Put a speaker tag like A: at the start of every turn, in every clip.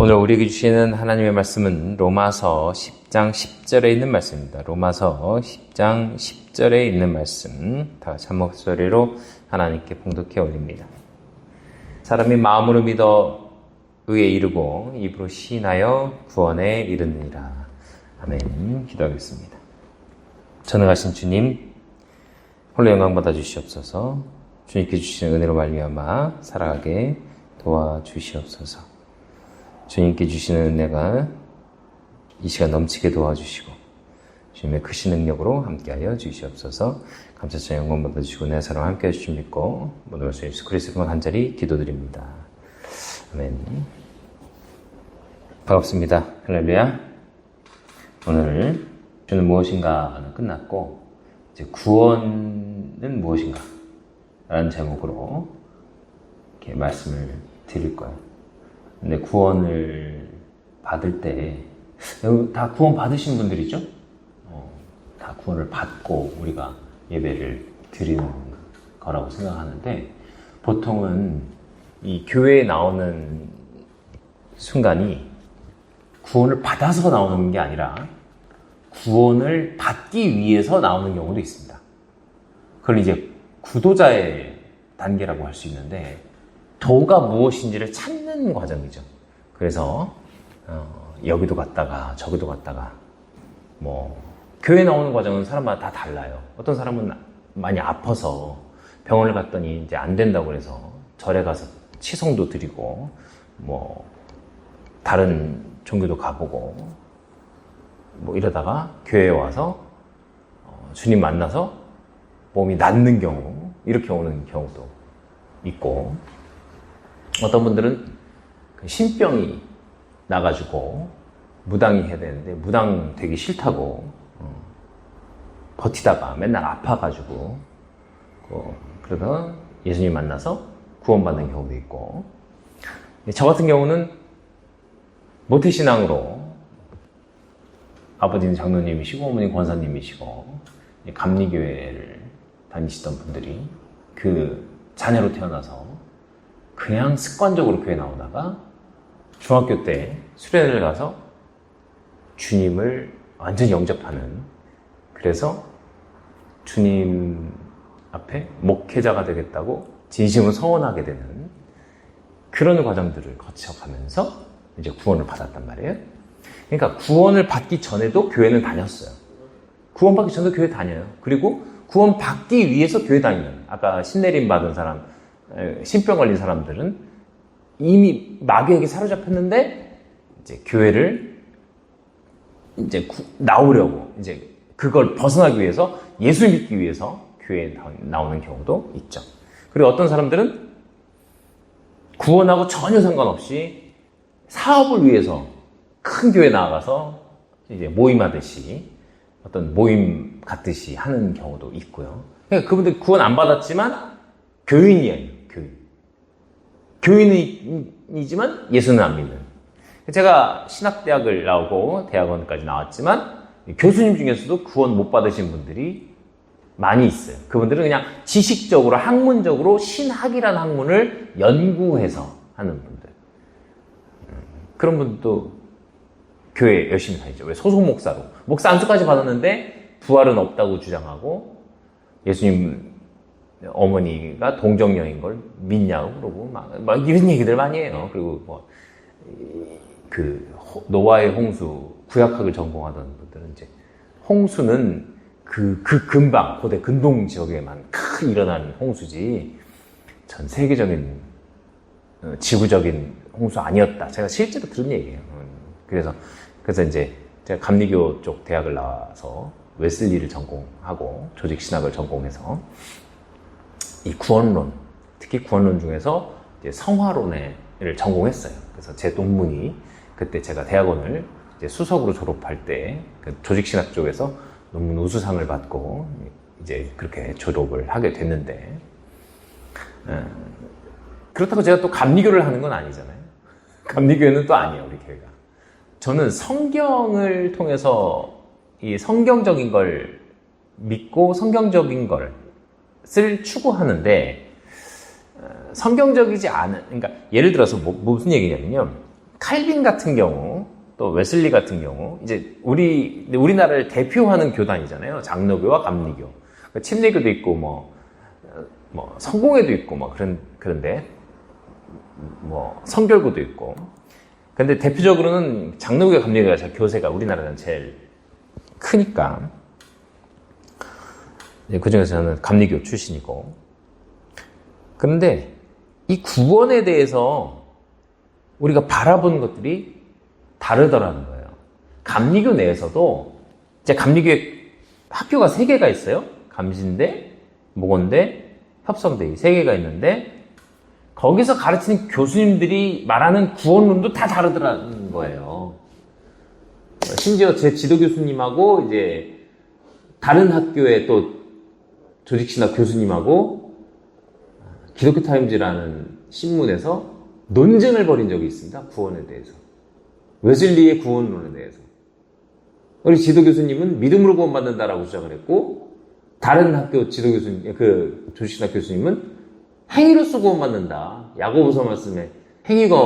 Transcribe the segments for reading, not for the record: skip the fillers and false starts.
A: 오늘 우리에게 주시는 하나님의 말씀은 로마서 10장 10절에 있는 말씀입니다. 로마서 10장 10절에 있는 말씀, 다 같이 한 목소리로 하나님께 봉독해 올립니다. 사람이 마음으로 믿어 의에 이르고 입으로 시인하여 구원에 이르느니라. 아멘. 기도하겠습니다. 전능하신 주님, 홀로 영광 받아 주시옵소서. 주님께 주시는 은혜로 말미암아 살아가게 도와주시옵소서. 주님께 주시는 은혜가 이 시간 넘치게 도와주시고 주님의 크신 능력으로 함께하여 주시옵소서. 감사차 영광 받아주시고 내 사랑 함께해 주시옵 믿고 모든 것을 예수 그리스도로 간절히 기도드립니다. 아멘. 반갑습니다. 할렐루야. 오늘 주는 무엇인가는 끝났고 이제 구원은 무엇인가 라는 제목으로 이렇게 말씀을 드릴 거예요. 근데 구원을 받을 때 다 구원 받으신 분들이죠? 다 구원을 받고 우리가 예배를 드리는 거라고 생각하는데 보통은 이 교회에 나오는 순간이 구원을 받아서 나오는 게 아니라 구원을 받기 위해서 나오는 경우도 있습니다. 그걸 이제 구도자의 단계라고 할 수 있는데 도가 무엇인지를 찾는 과정이죠. 그래서 여기도 갔다가 저기도 갔다가 교회 나오는 과정은 사람마다 다 달라요. 어떤 사람은 많이 아파서 병원을 갔더니 이제 안 된다고 해서 절에 가서 치성도 드리고 다른 종교도 가보고 이러다가 교회에 와서 주님 만나서 몸이 낫는 경우, 이렇게 오는 경우도 있고, 어떤 분들은 신병이 나가지고 무당이 해야 되는데 무당 되기 싫다고 버티다가 맨날 아파가지고 그러다 예수님 만나서 구원받는 경우도 있고, 저 같은 경우는 모태신앙으로 아버지는 장로님이시고 어머니는 권사님이시고 감리교회를 다니시던 분들이 그 자녀로 태어나서 그냥 습관적으로 교회 나오다가 중학교 때 수련회를 가서 주님을 완전히 영접하는, 그래서 주님 앞에 목회자가 되겠다고 진심으로 서원하게 되는 그런 과정들을 거쳐가면서 이제 구원을 받았단 말이에요. 그러니까 구원을 받기 전에도 교회는 다녔어요. 구원 받기 전에도 교회 다녀요. 그리고 구원 받기 위해서 교회 다니는, 아까 신내림 받은 사람, 신병 걸린 사람들은 이미 마귀에게 사로잡혔는데 이제 교회를 이제 나오려고 이제 그걸 벗어나기 위해서 예수 믿기 위해서 교회에 나오는 경우도 있죠. 그리고 어떤 사람들은 구원하고 전혀 상관없이 사업을 위해서 큰 교회 나가서 이제 모임하듯이 어떤 모임 같듯이 하는 경우도 있고요. 그러니까 그분들 구원 안 받았지만 교인이에요. 교인이지만 예수는 안 믿는. 제가 신학대학을 나오고 대학원까지 나왔지만 교수님 중에서도 구원 못 받으신 분들이 많이 있어요. 그분들은 그냥 지식적으로 학문적으로 신학이라는 학문을 연구해서 하는 분들. 그런 분들도 교회 열심히 다니죠. 왜? 소속 목사로. 목사 안수까지 받았는데 부활은 없다고 주장하고 예수님 어머니가 동정녀인 걸 믿냐고 그러고 막 이런 얘기들 많이 해요. 그리고 노아의 홍수, 구약학을 전공하던 분들은 이제 홍수는 그 근방, 고대 근동 지역에만 큰 일어난 홍수지 전 세계적인 지구적인 홍수 아니었다. 제가 실제로 들은 얘기예요. 그래서 이제 제가 감리교 쪽 대학을 나와서 웨슬리를 전공하고 조직신학을 전공해서 이 구원론, 특히 구원론 중에서 이제 성화론을 전공했어요. 그래서 제 논문이 그때 제가 대학원을 이제 수석으로 졸업할 때 그 조직신학 쪽에서 논문 우수상을 받고 이제 그렇게 졸업을 하게 됐는데, 그렇다고 제가 또 감리교를 하는 건 아니잖아요. 감리교회는 또 아니에요, 우리 교회가. 저는 성경을 통해서 이 성경적인 걸 믿고 성경적인 것을 추구하는데 성경적이지 않은, 그러니까 예를 들어서 무슨 얘기냐면요. 칼빈 같은 경우, 또 웨슬리 같은 경우, 이제 우리나라를 대표하는 교단이잖아요. 장로교와 감리교. 침례교도 있고, 성공회도 있고, 그런데, 성결교도 있고. 근데 대표적으로는 장로교, 감리교가 교세가 우리나라는 제일 크니까. 그 중에서 저는 감리교 출신이고. 그런데 이 구원에 대해서 우리가 바라보는 것들이 다르더라는 거예요. 감리교 내에서도 이제 감리교에 학교가 3개가 있어요. 감신대, 목원대, 협성대 3개가 있는데 거기서 가르치는 교수님들이 말하는 구원론도 다 다르더라는 거예요. 심지어 제 지도 교수님하고 이제 다른 학교의 또 조직신학 교수님하고 기독교 타임즈라는 신문에서 논쟁을 벌인 적이 있습니다. 구원에 대해서. 웨슬리의 구원론에 대해서. 우리 지도 교수님은 믿음으로 구원받는다라고 주장을 했고, 다른 학교 지도 교수님, 조직신학 교수님은 행위로서 구원받는다. 야고보서 말씀에 행위가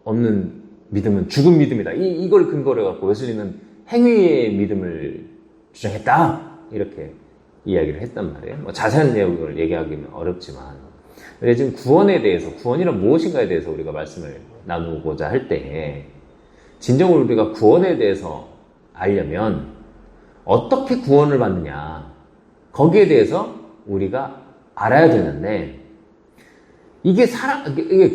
A: 없는 믿음은 죽은 믿음이다. 이걸 근거로 해갖고 웨슬리는 행위의 믿음을 주장했다. 이렇게 이야기를 했단 말이에요. 자세한 내용을 얘기하기는 어렵지만. 지금 구원에 대해서, 구원이란 무엇인가에 대해서 우리가 말씀을 나누고자 할 때, 진정으로 우리가 구원에 대해서 알려면 어떻게 구원을 받느냐, 거기에 대해서 우리가 알아야 되는데, 이게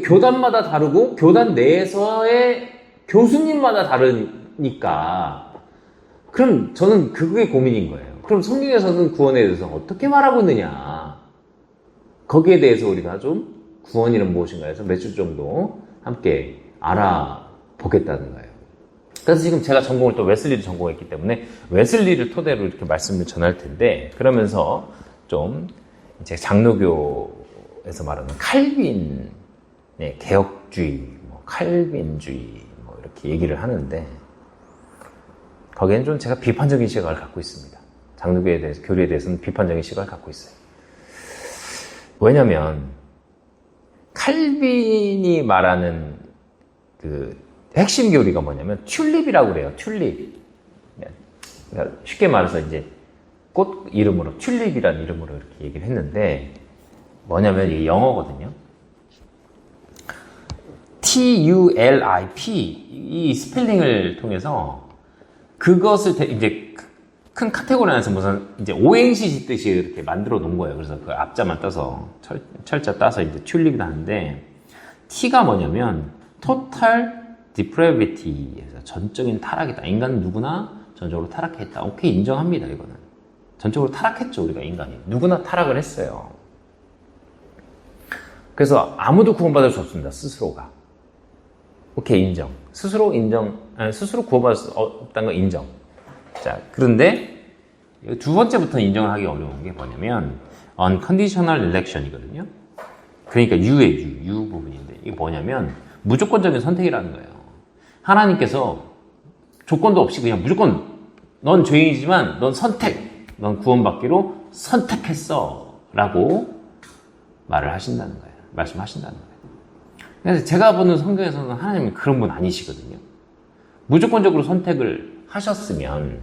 A: 교단마다 다르고 교단 내에서의 교수님마다 다르니까, 그럼 저는 그게 고민인 거예요. 그럼 성경에서는 구원에 대해서 어떻게 말하고 있느냐, 거기에 대해서 우리가 좀 구원이란 무엇인가 해서 몇 주 정도 함께 알아보겠다는 거예요. 그래서 지금 제가 전공을 또 웨슬리를 전공했기 때문에 웨슬리를 토대로 이렇게 말씀을 전할 텐데, 그러면서 좀 이제 장로교에서 말하는 칼빈의 개혁주의, 칼빈주의 이렇게 얘기를 하는데, 거기에는 좀 제가 비판적인 시각을 갖고 있습니다. 장로교에 대해서, 교리에 대해서는 비판적인 시각을 갖고 있어요. 왜냐면 칼빈이 말하는 그 핵심 교리가 뭐냐면 튤립이라고 그래요. 튤립. 그러니까 쉽게 말해서 이제 꽃 이름으로 튤립이라는 이름으로 이렇게 얘기를 했는데, 뭐냐면 이게 영어거든요. TULIP 이 스펠링을 통해서 그것을 이제 큰 카테고리 안에서 무슨 이제 오행시 짓듯이 이렇게 만들어 놓은 거예요. 그래서 그 앞자만 따서 철자 따서 이제 튤립을 하는데, T가 뭐냐면 total depravity에서 전적인 타락이다. 인간은 누구나 전적으로 타락했다. 오케이, 인정합니다. 이거는 전적으로 타락했죠. 우리가 인간이 누구나 타락을 했어요. 그래서 아무도 구원받을 수 없습니다. 스스로가. 오케이, 인정. 스스로 구원받을 수 없다는 거 인정. 자, 그런데 두 번째부터는 인정을 하기 어려운 게 뭐냐면 unconditional election이거든요. 그러니까 U 부분인데, 이게 뭐냐면 무조건적인 선택이라는 거예요. 하나님께서 조건도 없이 그냥 무조건 넌 죄인이지만 넌 구원받기로 선택했어 라고 말씀하신다는 거예요. 그래서 제가 보는 성경에서는 하나님은 그런 분 아니시거든요. 무조건적으로 선택을 하셨으면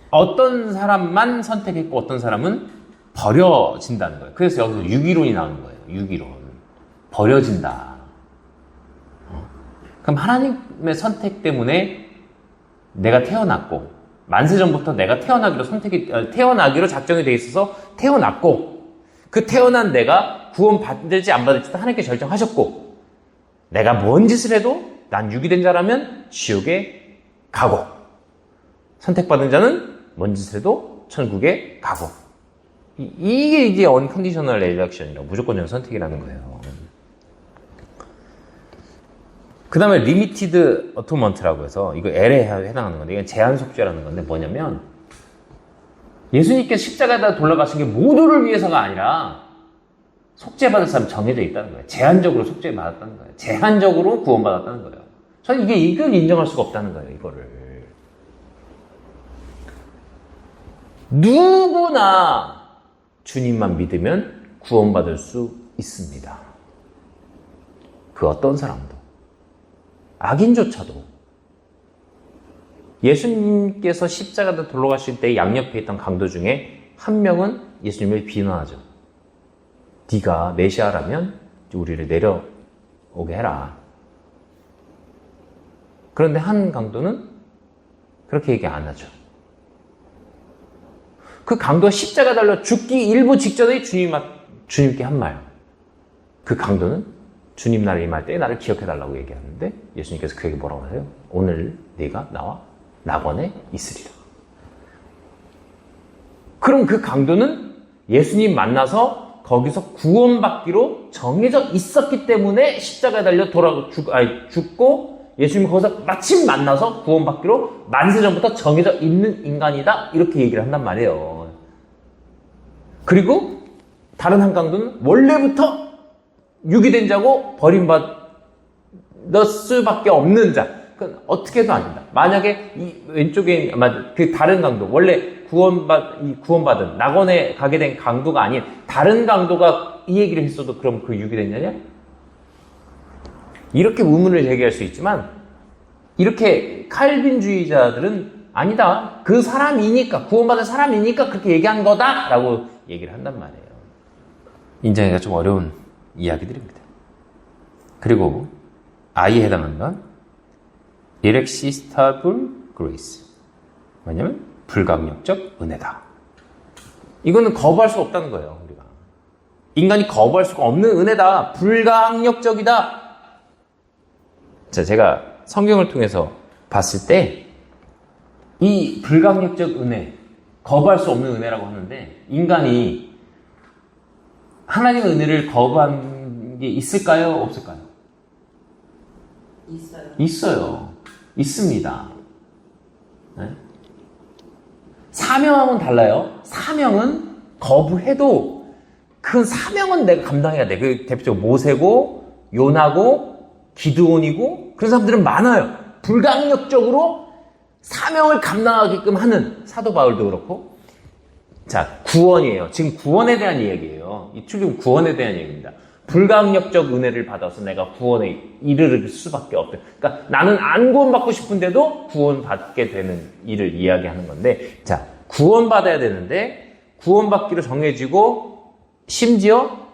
A: 어떤 사람만 선택했고 어떤 사람은 버려진다는 거예요. 그래서 여기서 유기론이 나오는 거예요. 유기론. 버려진다. 그럼 하나님의 선택 때문에 내가 태어났고, 만세전부터 내가 태어나기로 작정이 돼 있어서 태어났고, 그 태어난 내가 구원받을지 안 받을지 하나님께 결정하셨고, 내가 뭔 짓을 해도 난 유기된 자라면 지옥에 가고, 선택받은 자는 뭔 짓을 해도 천국에 가고. 이게 이제 unconditional election이라고, 무조건적 선택이라는 거예요. 그 다음에 limited atonement라고 해서, 이거 L에 해당하는 건데, 이건 제한 속죄라는 건데, 뭐냐면 예수님께서 십자가에다 돌아가신 게 모두를 위해서가 아니라 속죄받을 사람 정해져 있다는 거예요. 제한적으로 속죄받았다는 거예요. 제한적으로 구원받았다는 거예요. 저는 이걸 인정할 수가 없다는 거예요. 이거를 누구나 주님만 믿으면 구원받을 수 있습니다. 그 어떤 사람도. 악인조차도 예수님께서 십자가에 돌아가실 때 양옆에 있던 강도 중에 한 명은 예수님을 비난하죠. 네가 메시아라면 우리를 내려오게 해라. 그런데 한 강도는 그렇게 얘기 안 하죠. 그 강도가 십자가 달려 죽기 일부 직전에 주님께 한 말. 그 강도는 주님 나를 임할 때 나를 기억해달라고 얘기하는데 예수님께서 그에게 뭐라고 하세요? 오늘 네가 나와 낙원에 있으리라. 그럼 그 강도는 예수님 만나서 거기서 구원받기로 정해져 있었기 때문에 십자가에 달려 죽고 예수님 거기서 마침 만나서 구원받기로 만세전부터 정해져 있는 인간이다. 이렇게 얘기를 한단 말이에요. 그리고 다른 한 강도는 원래부터 유기된 자고 버림받을 수밖에 없는 자. 그건 어떻게 해도 안 된다. 만약에 이 왼쪽에 그 다른 강도, 원래 구원받은 낙원에 가게 된 강도가 아닌 다른 강도가 이 얘기를 했어도 그럼 그 유기된 자냐? 이렇게 의문을 제기할 수 있지만 이렇게 칼빈주의자들은 아니다. 그 사람이니까, 구원받은 사람이니까 그렇게 얘기한 거다라고 얘기를 한단 말이에요. 인정하기가 좀 어려운 이야기들입니다. 그리고 I에 해당하는 건 irresistible grace. 뭐냐면 불강력적 은혜다. 이거는 거부할 수 없다는 거예요. 우리가 인간이 거부할 수가 없는 은혜다. 불강력적이다. 자, 제가 성경을 통해서 봤을 때 이 불강력적 은혜, 거부할 수 없는 은혜라고 하는데 인간이 하나님의 은혜를 거부한 게 있을까요? 없을까요? 있어요. 있습니다. 네? 사명하고는 달라요. 사명은 거부해도 그 사명은 내가 감당해야 돼. 그 대표적으로 모세고 요나고 기드온이고 그런 사람들은 많아요. 불강력적으로 사명을 감당하게끔 하는 사도 바울도 그렇고. 자, 구원이에요. 지금 구원에 대한 이야기예요. 이 출애굽 구원에 대한 얘기입니다. 불강력적 은혜를 받아서 내가 구원에 이르를 수밖에 없다. 그러니까 나는 안 구원받고 싶은데도 구원받게 되는 일을 이야기하는 건데, 자, 구원받아야 되는데 구원받기로 정해지고 심지어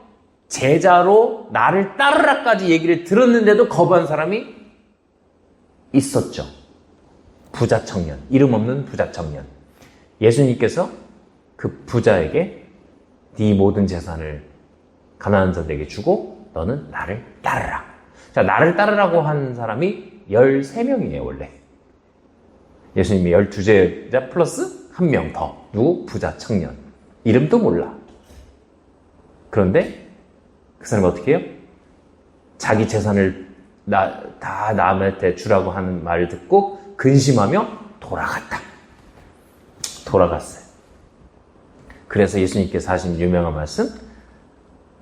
A: 제자로 나를 따르라까지 얘기를 들었는데도 거부한 사람이 있었죠. 부자 청년, 이름 없는 부자 청년. 예수님께서 그 부자에게 네 모든 재산을 가난한 자들에게 주고 너는 나를 따르라. 자, 나를 따르라고 한 사람이 13명이에요, 원래. 예수님이 12제자 플러스 한 명 더. 누구? 부자 청년. 이름도 몰라. 그런데 그 사람이 어떻게 해요? 자기 재산을 다 남한테 주라고 하는 말을 듣고 근심하며 돌아갔어요. 그래서 예수님께서 하신 유명한 말씀,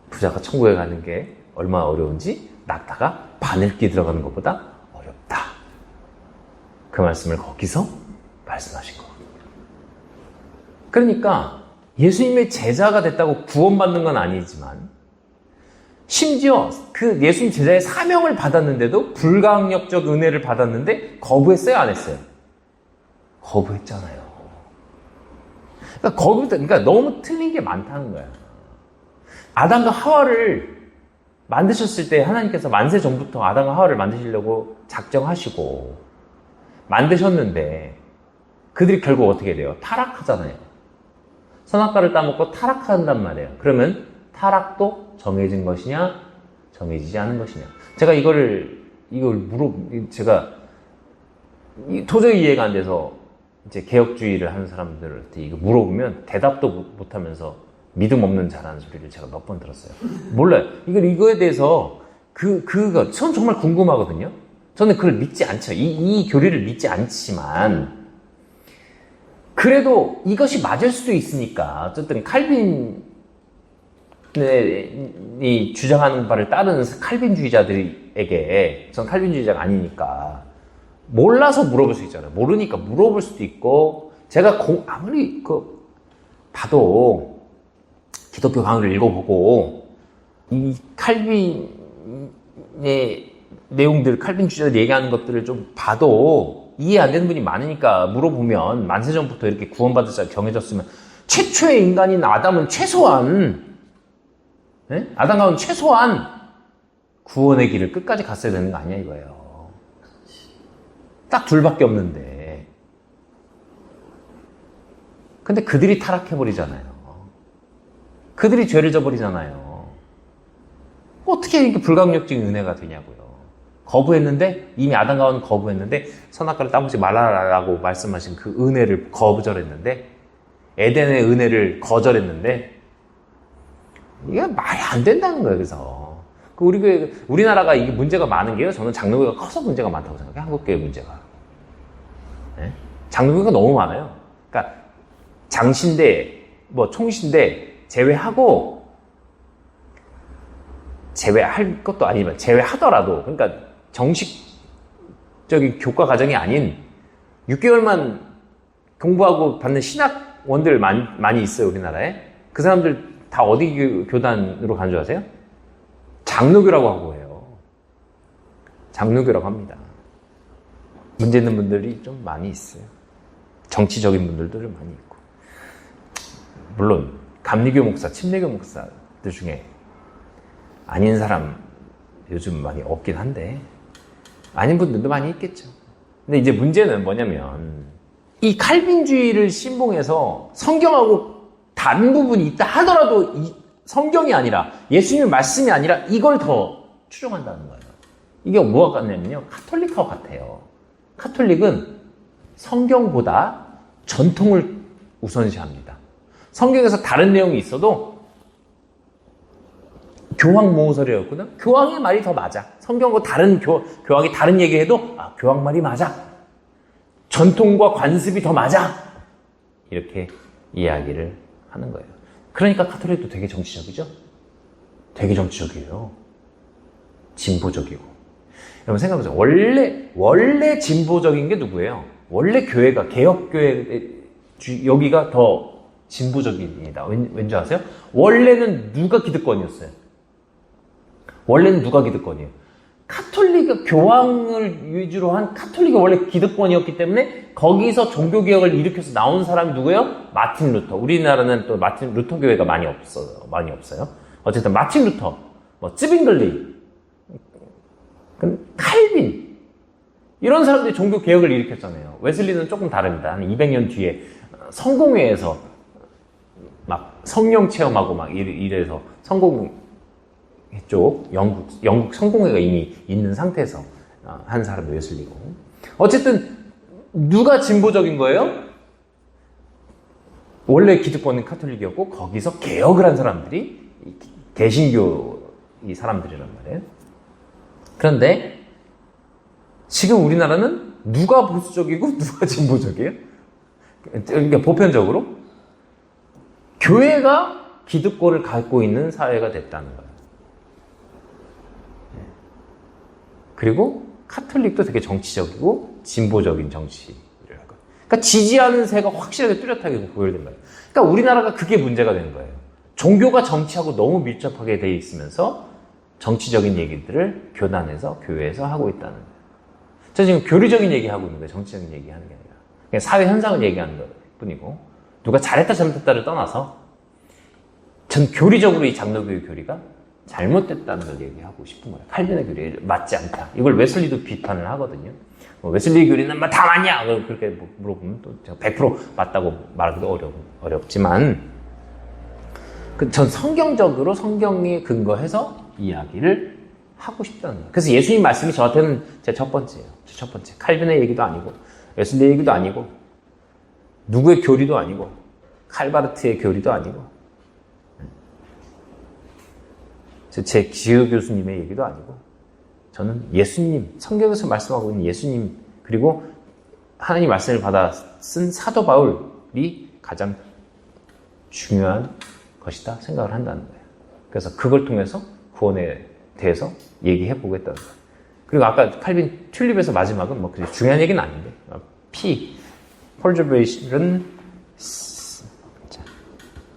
A: 부자가 천국에 가는 게 얼마나 어려운지 낙타가 바늘기 들어가는 것보다 어렵다. 그 말씀을 거기서 말씀하신 겁니다. 그러니까 예수님의 제자가 됐다고 구원받는 건 아니지만 심지어 그 예수님 제자의 사명을 받았는데도 불강력적 은혜를 받았는데 거부했어요? 안 했어요? 거부했잖아요. 그러니까 너무 틀린 게 많다는 거야. 아담과 하와를 만드셨을 때 하나님께서 만세 전부터 아담과 하와를 만드시려고 작정하시고 만드셨는데 그들이 결국 어떻게 돼요? 타락하잖아요. 선악과를 따먹고 타락한단 말이에요. 그러면 타락도 정해진 것이냐, 정해지지 않은 것이냐. 제가 제가 도저히 이해가 안 돼서 이제 개혁주의를 하는 사람들한테 이거 물어보면 대답도 못하면서 믿음 없는 자라는 소리를 제가 몇 번 들었어요. 몰라요. 이거에 대해서 전 정말 궁금하거든요. 저는 그걸 믿지 않죠. 이 교리를 믿지 않지만 그래도 이것이 맞을 수도 있으니까 어쨌든 칼빈이 주장하는 바를 따르는 칼빈주의자들에게 전 칼빈주의자가 아니니까 몰라서 물어볼 수 있잖아요. 모르니까 물어볼 수도 있고 제가 아무리 봐도 기독교 강의를 읽어보고 이 칼빈의 내용들, 칼빈주의자들 얘기하는 것들을 좀 봐도 이해 안 되는 분이 많으니까 물어보면 만세전부터 이렇게 구원받을 자가 정해졌으면 최초의 인간인 아담은 최소한 아담과 하와는 최소한 구원의 길을 끝까지 갔어야 되는 거 아니야 이거예요. 딱 둘밖에 없는데 근데 그들이 타락해버리잖아요. 그들이 죄를 져버리잖아요. 어떻게 이렇게 불가항력적인 은혜가 되냐고요. 거부했는데 이미 아담과 하와는 거부했는데 선악과를 따먹지 말라라고 말씀하신 그 은혜를 거절했는데 에덴의 은혜를 거절했는데 이게 말이 안 된다는 거예요. 그래서 우리 교회, 우리나라가 이게 문제가 많은 게요. 저는 장로교가 커서 문제가 많다고 생각해요. 한국교회 문제가. 네? 장로교가 너무 많아요. 그러니까 장신대, 총신대 제외하고 제외할 것도 아니지만 제외하더라도 그러니까 정식적인 교과 과정이 아닌 6개월만 공부하고 받는 신학원들 많이 있어요. 우리나라에. 그 사람들 다 어디 교단으로 가는 줄 아세요? 장로교라고 하고 해요. 장로교라고 합니다. 문제 있는 분들이 좀 많이 있어요. 정치적인 분들도 좀 많이 있고. 물론 감리교 목사, 침례교 목사들 중에 아닌 사람 요즘 많이 없긴 한데 아닌 분들도 많이 있겠죠. 근데 이제 문제는 뭐냐면 이 칼빈주의를 신봉해서 성경하고 다른 부분이 있다 하더라도 이 성경이 아니라 예수님의 말씀이 아니라 이걸 더 추종한다는 거예요. 이게 뭐가 같냐면요. 카톨릭하고 같아요. 카톨릭은 성경보다 전통을 우선시합니다. 성경에서 다른 내용이 있어도 교황 모호설이었거든. 교황의 말이 더 맞아. 성경과 다른 교황이 다른 얘기해도 교황 말이 맞아. 전통과 관습이 더 맞아. 이렇게 이야기를 하는 거예요. 그러니까 카톨릭도 되게 정치적이죠? 되게 정치적이에요. 진보적이고. 여러분 생각해보세요. 원래 진보적인 게 누구예요? 원래 교회가, 개혁교회, 여기가 더 진보적입니다. 왠지 아세요? 원래는 누가 기득권이었어요? 원래는 누가 기득권이에요? 카톨릭, 교황을 위주로 한 카톨릭이 원래 기득권이었기 때문에 거기서 종교개혁을 일으켜서 나온 사람이 누구예요? 마틴 루터. 우리나라는 또 마틴 루터 교회가 많이 없어요. 어쨌든 마틴 루터, 쯔빙글리, 칼빈 이런 사람들이 종교개혁을 일으켰잖아요. 웨슬리는 조금 다릅니다. 한 200년 뒤에 성공회에서 막 성령 체험하고 막 이래서 성공 쪽 영국 성공회가 이미 있는 상태에서 한 사람이 웨슬리고. 어쨌든 누가 진보적인 거예요? 원래 기득권은 카톨릭이었고 거기서 개혁을 한 사람들이 개신교 이 사람들이란 말이에요. 그런데 지금 우리나라는 누가 보수적이고 누가 진보적이에요? 그러니까 보편적으로 교회가 기득권을 갖고 있는 사회가 됐다는 거예요. 그리고 카톨릭도 되게 정치적이고 진보적인 정치를 할 거예요. 그러니까 지지하는 세가 확실하게 뚜렷하게 구별된 거예요. 그러니까 우리나라가 그게 문제가 되는 거예요. 종교가 정치하고 너무 밀접하게 돼 있으면서 정치적인 얘기들을 교단에서, 교회에서 하고 있다는 거예요. 저 지금 교리적인 얘기하고 있는 거예요. 정치적인 얘기하는 게 아니라. 그냥 사회 현상을 얘기하는 것 뿐이고 누가 잘했다 잘못했다를 떠나서 전 교리적으로 이 장로교의 교리가 잘못됐다는 걸 얘기하고 싶은 거예요. 칼빈의 교리에 맞지 않다. 이걸 웨슬리도 비판을 하거든요. 웨슬리 교리는 다 맞냐? 그렇게 물어보면 또 제가 100% 맞다고 말하기도 어렵지만 전 성경적으로 성경에 근거해서 이야기를 하고 싶다는 거예요. 그래서 예수님 말씀이 저한테는 제 첫 번째예요. 제 첫 번째. 칼빈의 얘기도 아니고 웨슬리 얘기도 아니고 누구의 교리도 아니고 칼바르트의 교리도 아니고 제 기호 교수님의 얘기도 아니고 저는 예수님, 성경에서 말씀하고 있는 예수님 그리고 하나님 말씀을 받아 쓴 사도 바울이 가장 중요한 것이다 생각을 한다는 거예요. 그래서 그걸 통해서 구원에 대해서 얘기해 보겠다는 거예요. 그리고 아까 칼빈 튤립에서 마지막은 그렇게 중요한 얘기는 아닌데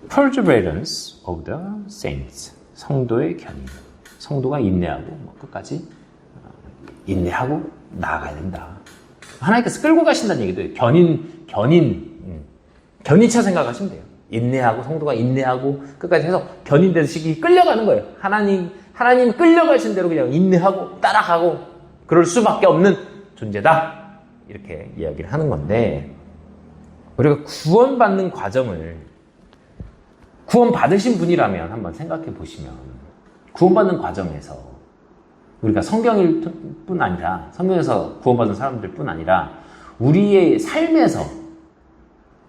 A: perseverance of the saints 성도의 견인, 성도가 인내하고 끝까지 인내하고 나아가야 된다. 하나님께서 끌고 가신다는 얘기도 해요. 견인차 생각하시면 돼요. 인내하고, 성도가 인내하고, 끝까지 해서 견인되듯이 끌려가는 거예요. 하나님 끌려가신 대로 그냥 인내하고, 따라가고, 그럴 수밖에 없는 존재다. 이렇게 이야기를 하는 건데, 우리가 구원받는 과정을, 구원받으신 분이라면 한번 생각해 보시면, 구원받는 과정에서, 우리가 성경일 뿐 아니라, 성경에서 구원받은 사람들 뿐 아니라, 우리의 삶에서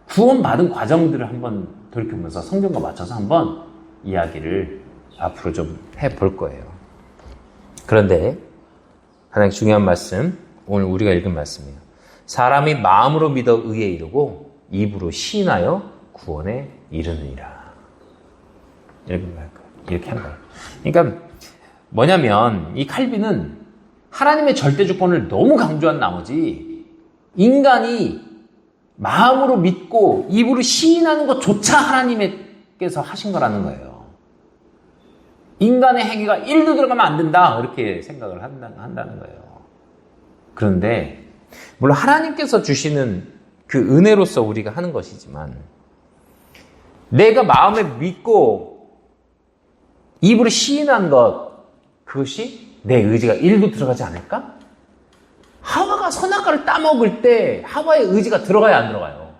A: 구원받은 과정들을 한번 돌이켜보면서 성경과 맞춰서 한번 이야기를 앞으로 좀 해볼 거예요. 그런데 가장 중요한 말씀, 오늘 우리가 읽은 말씀이에요. 사람이 마음으로 믿어 의에 이르고 입으로 시인하여 구원에 이르느니라. 이렇게 한 거예요. 그러니까 뭐냐면 이 칼빈은 하나님의 절대 주권을 너무 강조한 나머지 인간이 마음으로 믿고 입으로 시인하는 것조차 하나님께서 하신 거라는 거예요. 인간의 행위가 1도 들어가면 안 된다 이렇게 생각을 한다는 거예요. 그런데 물론 하나님께서 주시는 그 은혜로서 우리가 하는 것이지만 내가 마음에 믿고 입으로 시인한 것 그것이 내 의지가 1도 들어가지 않을까? 하와가 선악과를 따먹을 때 하와의 의지가 들어가야 안 들어가요?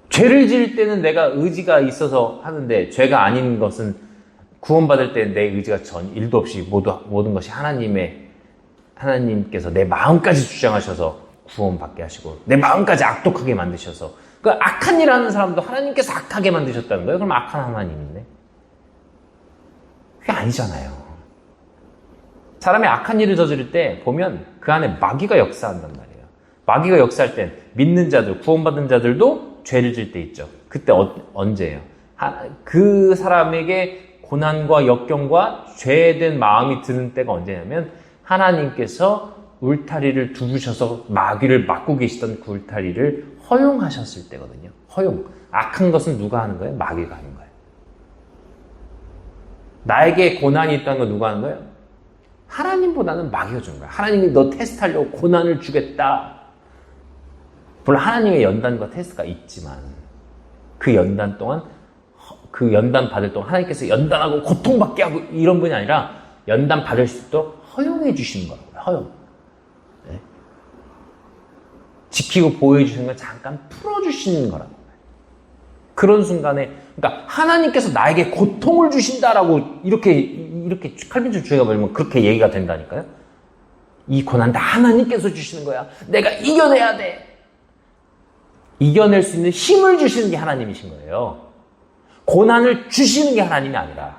A: 죄를 지을 때는 내가 의지가 있어서 하는데 죄가 아닌 것은 구원받을 때 내 의지가 전 1도 없이 모든 것이 하나님께서 내 마음까지 주장하셔서 구원받게 하시고 내 마음까지 악독하게 만드셔서 그 악한 일 하는 사람도 하나님께서 악하게 만드셨다는 거예요. 그럼 악한 하나님인데 그게 아니잖아요. 사람이 악한 일을 저지를 때 보면 그 안에 마귀가 역사한단 말이에요. 마귀가 역사할 땐 믿는 자들, 구원받은 자들도 죄를 질 때 있죠. 그때 언제예요? 그 사람에게 고난과 역경과 죄된 마음이 드는 때가 언제냐면 하나님께서 울타리를 두르셔서 마귀를 막고 계시던 그 울타리를 허용하셨을 때거든요. 허용. 악한 것은 누가 하는 거예요? 마귀가 하는 거예요. 나에게 고난이 있다는 건 누가 하는 거예요? 하나님보다는 마귀가 주는 거야. 하나님이 너 테스트하려고 고난을 주겠다. 물론 하나님의 연단과 테스트가 있지만 그 연단 동안 그 연단 받을 동안 하나님께서 연단하고 고통받게 하고 이런 분이 아니라 연단 받을 수 있도록 허용해 주시는 거라고요. 허용. 네. 지키고 보호해 주시는 걸 잠깐 풀어주시는 거라고. 그런 순간에 그러니까 하나님께서 나에게 고통을 주신다라고 이렇게 칼빈처럼 주의가 버리면 그렇게 얘기가 된다니까요. 이 고난 다 하나님께서 주시는 거야. 내가 이겨내야 돼. 이겨낼 수 있는 힘을 주시는 게 하나님이신 거예요. 고난을 주시는 게 하나님이 아니라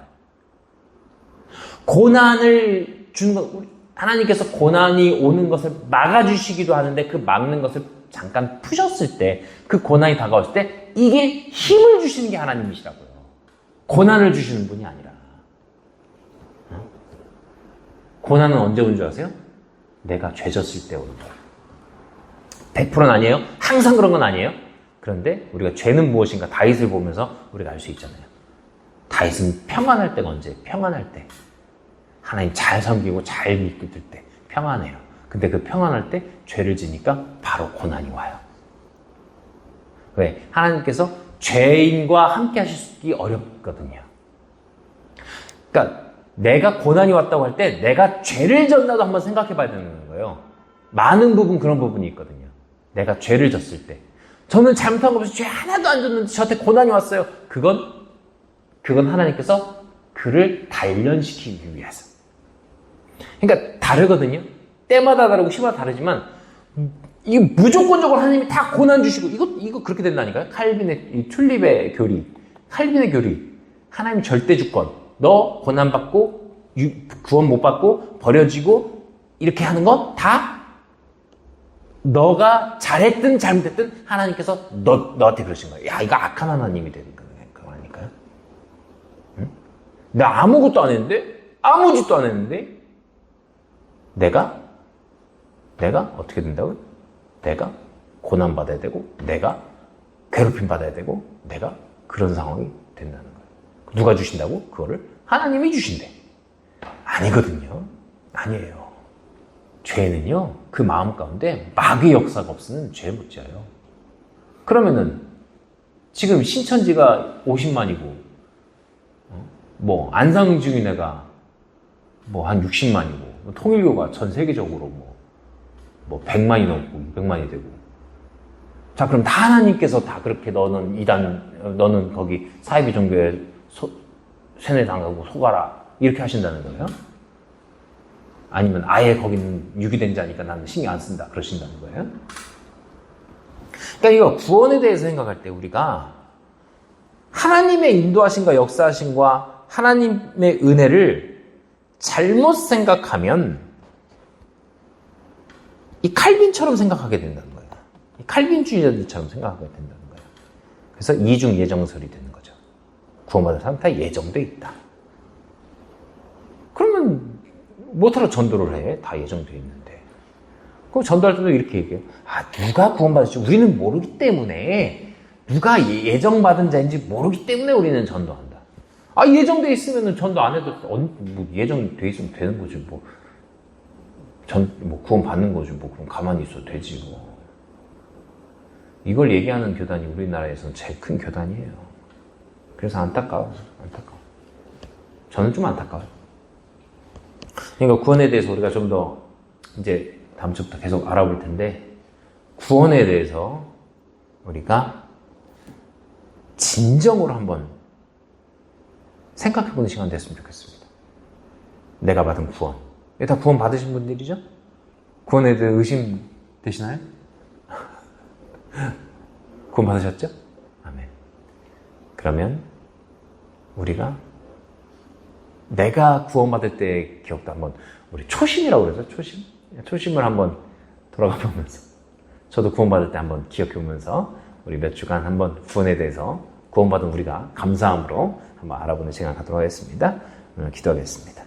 A: 고난을 주는 것 하나님께서 고난이 오는 것을 막아주시기도 하는데 그 막는 것을 잠깐 푸셨을 때 그 고난이 다가왔을 때 이게 힘을 주시는 게 하나님이시라고요. 고난을 주시는 분이 아니라. 고난은 언제 오는 줄 아세요? 내가 죄졌을 때 오는 거예요. 100%는 아니에요. 항상 그런 건 아니에요. 그런데 우리가 죄는 무엇인가 다윗을 보면서 우리가 알 수 있잖아요. 다윗은 평안할 때가 언제? 평안할 때. 하나님 잘 섬기고 잘 믿을 때 평안해요. 근데 그 평안할 때 죄를 지니까 바로 고난이 와요. 왜? 하나님께서 죄인과 함께 하시기 어렵거든요. 그러니까 내가 고난이 왔다고 할 때 내가 죄를 졌나도 한번 생각해 봐야 되는 거예요. 많은 부분 그런 부분이 있거든요. 내가 죄를 졌을 때 저는 잘못한 거 없이 죄 하나도 안 졌는데 저한테 고난이 왔어요. 그건 하나님께서 그를 단련시키기 위해서. 그러니까 다르거든요. 때마다 다르고 시마다 다르지만 이게 무조건적으로 하나님이 다 고난 주시고 이거 그렇게 된다니까요. 칼빈의 이 튤립의 교리, 칼빈의 교리, 하나님 절대 주권. 너 고난 받고 구원 못 받고 버려지고 이렇게 하는 건 다 너가 잘했든 잘못했든 하나님께서 너한테 그러신 거야. 야, 이거 악한 하나님이 되는 거라니까요. 응? 나 아무것도 안 했는데 아무 짓도 안 했는데 내가 어떻게 된다고요? 내가 고난받아야 되고 내가 괴롭힘 받아야 되고 내가 그런 상황이 된다는 거예요. 누가 주신다고? 그거를 하나님이 주신대. 아니거든요. 아니에요. 죄는요, 그 마음 가운데 마귀의 역사가 없으면 죄 못 지어요. 그러면은 지금 신천지가 50만이고 뭐 안상중인회가 뭐 한 60만이고 통일교가 전 세계적으로 뭐 100만이 넘고 200만이 되고, 자 그럼 다 하나님께서 다 그렇게 너는 거기 사이비 종교에 세뇌당하고 속아라 이렇게 하신다는 거예요? 아니면 아예 거기는 유기된 자니까 나는 신경 안 쓴다 그러신다는 거예요? 그러니까 이거 구원에 대해서 생각할 때 우리가 하나님의 인도하심과 역사하심과 하나님의 은혜를 잘못 생각하면 이 칼빈처럼 생각하게 된다는 거예요. 이 칼빈주의자들처럼 생각하게 된다는 거예요. 그래서 이중 예정설이 되는 거죠. 구원받은 사람 다 예정돼 있다. 그러면 뭐하러 전도를 해? 다 예정돼 있는데. 그럼 전도할 때도 이렇게 얘기해요. 누가 구원받을지 우리는 모르기 때문에, 누가 예정받은 자인지 모르기 때문에 우리는 전도한다. 예정돼 있으면 전도 안 해도 예정돼 있으면 되는 거지. 구원 받는 거지. 그럼 가만히 있어도 되지. 이걸 얘기하는 교단이 우리나라에서는 제일 큰 교단이에요. 그래서 안타까워. 저는 좀 안타까워요. 그러니까 구원에 대해서 우리가 좀 더 이제 다음 주부터 계속 알아볼 텐데, 구원에 대해서 우리가 진정으로 한번 생각해보는 시간 됐으면 좋겠습니다. 내가 받은 구원. 다 구원 받으신 분들이죠? 구원에 대해 의심 되시나요? 구원 받으셨죠? 아멘. 그러면 우리가 내가 구원받을 때의 기억도 한번, 우리 초심이라고 그러죠? 초심을 한번 돌아가 보면서, 저도 구원받을 때 한번 기억해 보면서 우리 몇 주간 한번 구원에 대해서, 구원받은 우리가 감사함으로 한번 알아보는 시간 갖도록 하겠습니다. 오늘 기도하겠습니다.